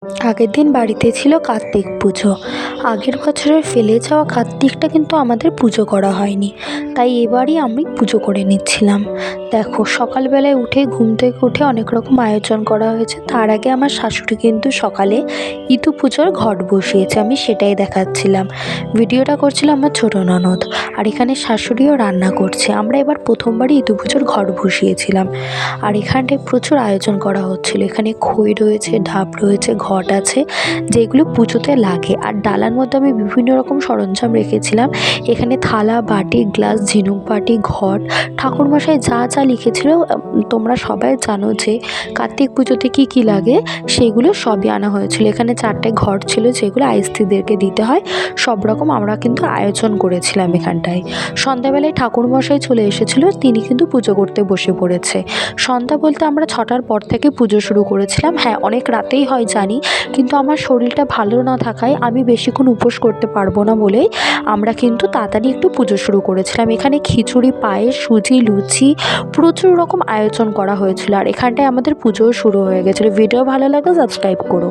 আগের দিন বাড়িতে ছিল কার্তিক পুজো। আগের বছরের ফেলে যাওয়া কার্তিকটা কিন্তু আমাদের পুজো করা হয়নি, তাই এবারই আমি পুজো করে নিচ্ছিলাম। দেখো, সকালবেলায় উঠে ঘুম থেকে উঠে অনেক রকম আয়োজন করা হয়েছে। তার আগে আমার শাশুড়ি কিন্তু সকালে ইতু পুজোর ঘট বসিয়েছে, আমি সেটাই দেখাচ্ছিলাম। ভিডিওটা করছিল আমার ছোটো ননদ, আর এখানে শাশুড়িও রান্না করছে। আমরা এবার প্রথমবারই ইতু পুজোর ঘট বসিয়েছিলাম, আর এখানটায় প্রচুর আয়োজন করা হচ্ছিল। এখানে খই রয়েছে, ঢাপ রয়েছে, ঘট আছে, যেগুলো পুজোতে লাগে। আর ডালার মধ্যে আমি বিভিন্ন রকম সরঞ্জাম রেখেছিলাম। এখানে থালা, বাটি, গ্লাস, ঝিনুক বাটি, ঘট, ঠাকুরমশাই যা যা লিখেছিল, তোমরা সবাই জানো যে কার্তিক পুজোতে কি কি লাগে, সেগুলো সবই আনা হয়েছিল। এখানে 4টে ঘট ছিল, যেগুলো আইস্ত্রীদেরকে দিতে হয়। সব রকম আমরা কিন্তু আয়োজন করেছিলাম এখানটায়। সন্ধ্যাবেলায় ঠাকুরমশাই চলে এসেছিল, তিনি কিন্তু পুজো করতে বসে পড়েছে। সন্ধ্যা বলতে আমরা 6টার পর থেকে পুজো শুরু করেছিলাম। হ্যাঁ, অনেক রাতেই হয় জানি, কিন্তু আমার শরীরটা ভালো না থাকায় আমি বেশিক্ষণ উপোস করতে পারবো না বলেই আমরা কিন্তু তাড়াতাড়ি একটু পুজো শুরু করেছিলাম। এখানে খিচুড়ি, পায়েস, সুজি, লুচি, প্রচুর রকম আয়োজন করা হয়েছিল। আর এখানটায় আমাদের পুজোও শুরু হয়ে গেছিলো। ভিডিও ভালো লাগলে সাবস্ক্রাইব করো।